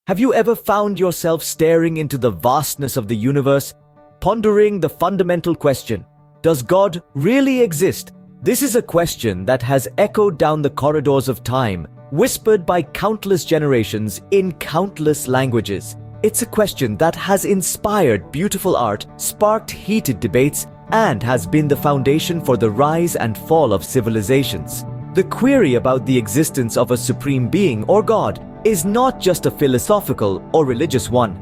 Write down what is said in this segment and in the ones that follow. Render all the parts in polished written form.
Have you ever found yourself staring into the vastness of the universe, pondering the fundamental question, does God really exist? This is a question that has echoed down the corridors of time, whispered by countless generations in countless languages. It's a question that has inspired beautiful art, sparked heated debates, and has been the foundation for the rise and fall of civilizations. The query about the existence of a supreme being or God is not just a philosophical or religious one.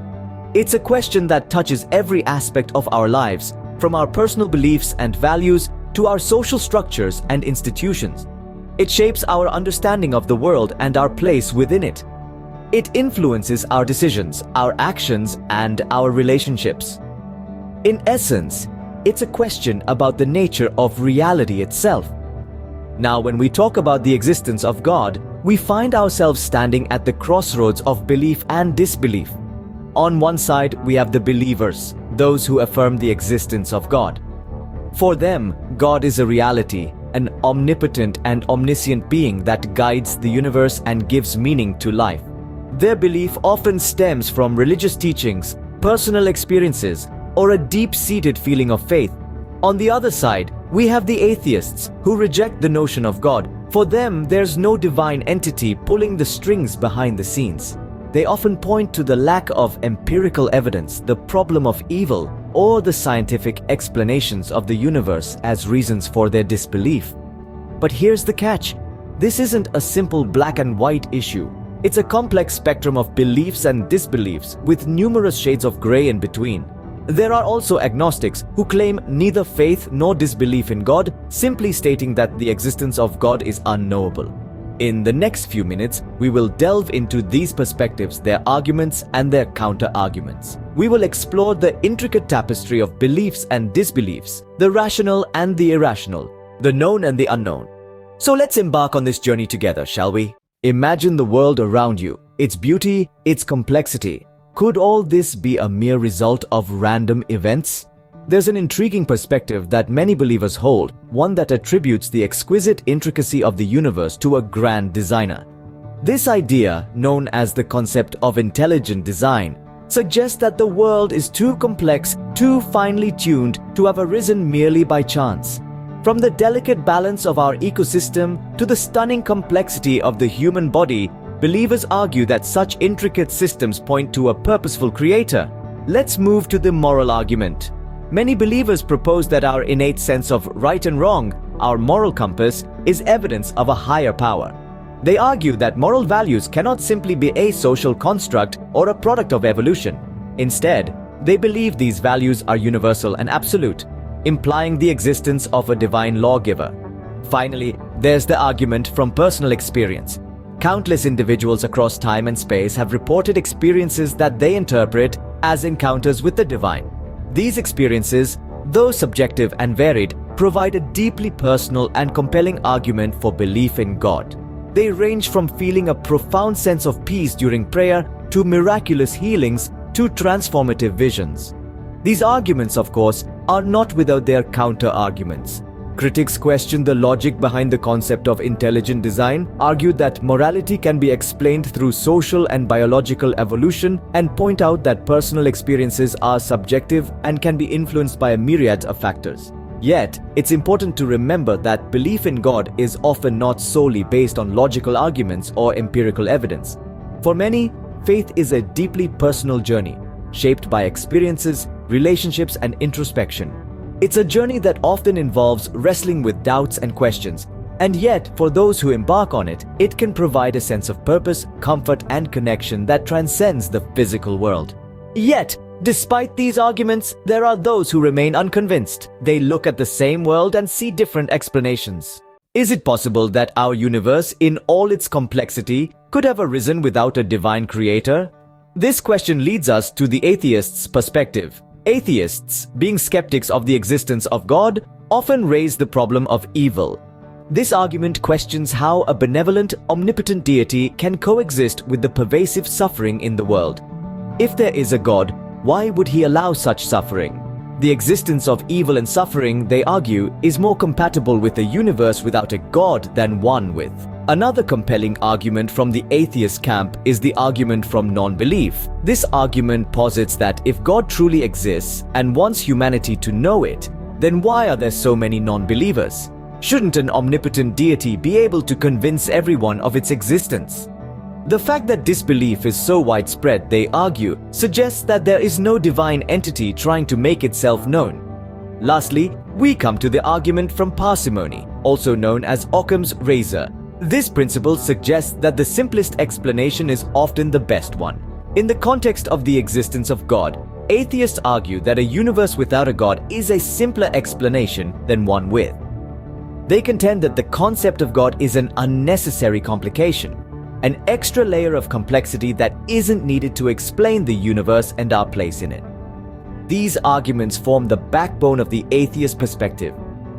It's a question that touches every aspect of our lives, from our personal beliefs and values to our social structures and institutions. It shapes our understanding of the world and our place within it. It influences our decisions, our actions, and our relationships. In essence, it's a question about the nature of reality itself. Now, when we talk about the existence of God, we find ourselves standing at the crossroads of belief and disbelief. On one side, we have the believers, those who affirm the existence of God. For them, God is a reality, an omnipotent and omniscient being that guides the universe and gives meaning to life. Their belief often stems from religious teachings, personal experiences, or a deep-seated feeling of faith. On the other side, we have the atheists who reject the notion of God. For them, there's no divine entity pulling the strings behind the scenes. They often point to the lack of empirical evidence, the problem of evil, or the scientific explanations of the universe as reasons for their disbelief. But here's the catch. This isn't a simple black and white issue. It's a complex spectrum of beliefs and disbeliefs with numerous shades of gray in between. There are also agnostics who claim neither faith nor disbelief in God, simply stating that the existence of God is unknowable. In the next few minutes, we will delve into these perspectives, their arguments, and their counter-arguments. We will explore the intricate tapestry of beliefs and disbeliefs, the rational and the irrational, the known and the unknown. So let's embark on this journey together, shall we? Imagine the world around you, its beauty, its complexity. Could all this be a mere result of random events? There's an intriguing perspective that many believers hold, one that attributes the exquisite intricacy of the universe to a grand designer. This idea, known as the concept of intelligent design, suggests that the world is too complex, too finely tuned to have arisen merely by chance. From the delicate balance of our ecosystem to the stunning complexity of the human body, believers argue that such intricate systems point to a purposeful creator. Let's move to the moral argument. Many believers propose that our innate sense of right and wrong, our moral compass, is evidence of a higher power. They argue that moral values cannot simply be a social construct or a product of evolution. Instead, they believe these values are universal and absolute, implying the existence of a divine lawgiver. Finally, there's the argument from personal experience. Countless individuals across time and space have reported experiences that they interpret as encounters with the divine. These experiences, though subjective and varied, provide a deeply personal and compelling argument for belief in God. They range from feeling a profound sense of peace during prayer to miraculous healings to transformative visions. These arguments, of course, are not without their counter-arguments. Critics question the logic behind the concept of intelligent design, argue that morality can be explained through social and biological evolution, and point out that personal experiences are subjective and can be influenced by a myriad of factors. Yet, it's important to remember that belief in God is often not solely based on logical arguments or empirical evidence. For many, faith is a deeply personal journey, shaped by experiences, relationships, and introspection. It's a journey that often involves wrestling with doubts and questions, and yet, for those who embark on it, it can provide a sense of purpose, comfort, and connection that transcends the physical world. Yet, despite these arguments, there are those who remain unconvinced. They look at the same world and see different explanations. Is it possible that our universe, in all its complexity, could have arisen without a divine creator? This question leads us to the atheists' perspective. Atheists, being skeptics of the existence of God, often raise the problem of evil. This argument questions how a benevolent, omnipotent deity can coexist with the pervasive suffering in the world. If there is a God, why would he allow such suffering? The existence of evil and suffering, they argue, is more compatible with a universe without a God than one with. Another compelling argument from the atheist camp is the argument from non-belief. This argument posits that if God truly exists and wants humanity to know it, then why are there so many non-believers? Shouldn't an omnipotent deity be able to convince everyone of its existence? The fact that disbelief is so widespread, they argue, suggests that there is no divine entity trying to make itself known. Lastly, we come to the argument from parsimony, also known as Occam's razor. This principle suggests that the simplest explanation is often the best one. In the context of the existence of God, atheists argue that a universe without a God is a simpler explanation than one with. They contend that the concept of God is an unnecessary complication, an extra layer of complexity that isn't needed to explain the universe and our place in it. These arguments form the backbone of the atheist perspective.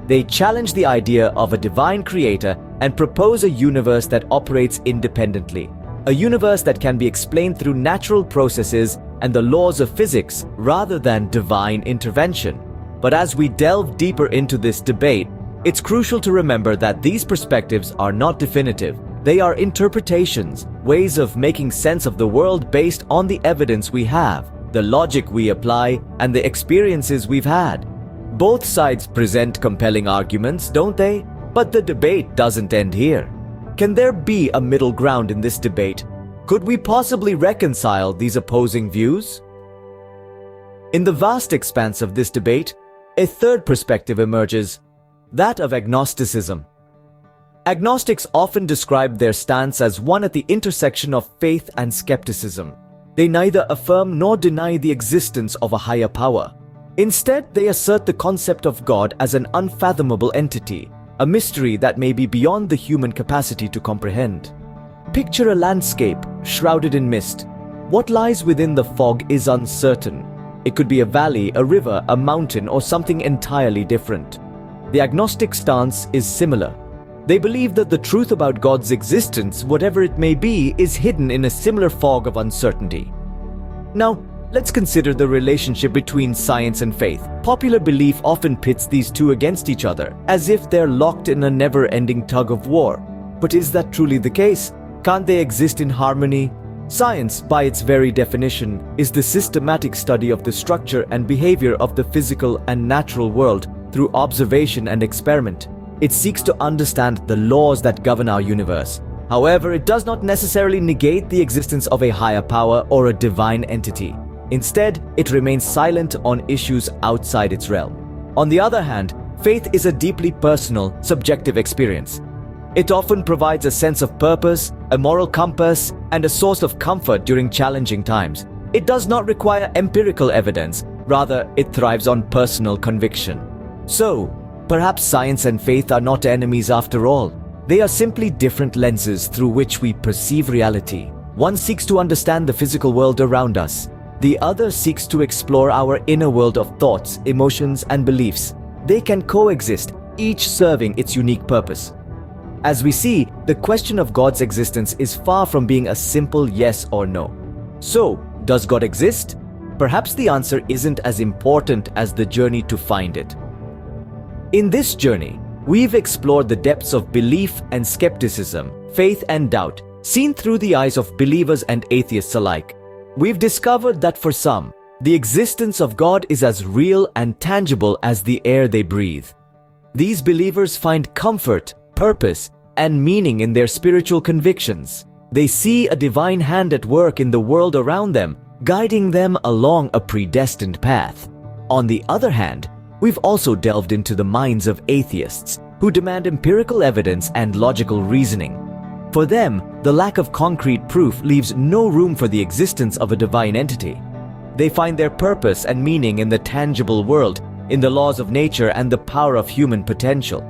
They challenge the idea of a divine creator and propose a universe that operates independently, a universe that can be explained through natural processes and the laws of physics rather than divine intervention. But as we delve deeper into this debate, it's crucial to remember that these perspectives are not definitive. They are interpretations, ways of making sense of the world based on the evidence we have, the logic we apply, and the experiences we've had. Both sides present compelling arguments, don't they? But the debate doesn't end here. Can there be a middle ground in this debate? Could we possibly reconcile these opposing views? In the vast expanse of this debate, a third perspective emerges, that of agnosticism. Agnostics often describe their stance as one at the intersection of faith and skepticism. They neither affirm nor deny the existence of a higher power. Instead, they assert the concept of God as an unfathomable entity, a mystery that may be beyond the human capacity to comprehend. Picture a landscape shrouded in mist. What lies within the fog is uncertain. It could be a valley, a river, a mountain, or something entirely different. The agnostic stance is similar. They believe that the truth about God's existence, whatever it may be, is hidden in a similar fog of uncertainty. Now, let's consider the relationship between science and faith. Popular belief often pits these two against each other, as if they're locked in a never-ending tug of war. But is that truly the case? Can't they exist in harmony? Science, by its very definition, is the systematic study of the structure and behavior of the physical and natural world through observation and experiment. It seeks to understand the laws that govern our universe. However, it does not necessarily negate the existence of a higher power or a divine entity. Instead, it remains silent on issues outside its realm. On the other hand, faith is a deeply personal, subjective experience. It often provides a sense of purpose, a moral compass, and a source of comfort during challenging times. It does not require empirical evidence, rather, it thrives on personal conviction. So, perhaps science and faith are not enemies after all. They are simply different lenses through which we perceive reality. One seeks to understand the physical world around us. The other seeks to explore our inner world of thoughts, emotions, and beliefs. They can coexist, each serving its unique purpose. As we see, the question of God's existence is far from being a simple yes or no. So, does God exist? Perhaps the answer isn't as important as the journey to find it. In this journey, we've explored the depths of belief and skepticism, faith and doubt, seen through the eyes of believers and atheists alike. We've discovered that for some, the existence of God is as real and tangible as the air they breathe. These believers find comfort, purpose, and meaning in their spiritual convictions. They see a divine hand at work in the world around them, guiding them along a predestined path. On the other hand, we've also delved into the minds of atheists who demand empirical evidence and logical reasoning. For them, the lack of concrete proof leaves no room for the existence of a divine entity. They find their purpose and meaning in the tangible world, in the laws of nature and the power of human potential.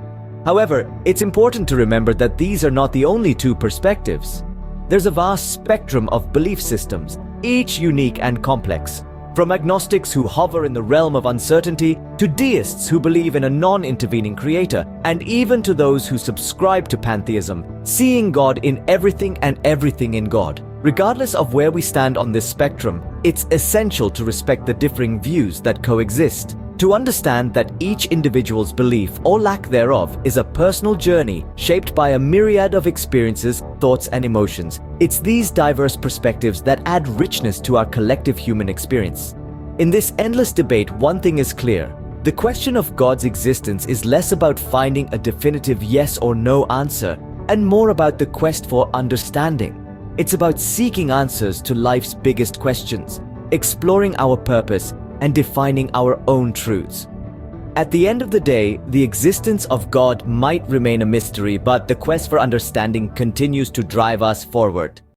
However, it's important to remember that these are not the only two perspectives. There's a vast spectrum of belief systems, each unique and complex. From agnostics who hover in the realm of uncertainty, to deists who believe in a non-intervening creator, and even to those who subscribe to pantheism, seeing God in everything and everything in God. Regardless of where we stand on this spectrum, it's essential to respect the differing views that coexist. To understand that each individual's belief or lack thereof is a personal journey shaped by a myriad of experiences, thoughts, and emotions, it's these diverse perspectives that add richness to our collective human experience. In this endless debate, one thing is clear. The question of God's existence is less about finding a definitive yes or no answer, and more about the quest for understanding. It's about seeking answers to life's biggest questions, exploring our purpose, and defining our own truths. At the end of the day, the existence of God might remain a mystery, but the quest for understanding continues to drive us forward.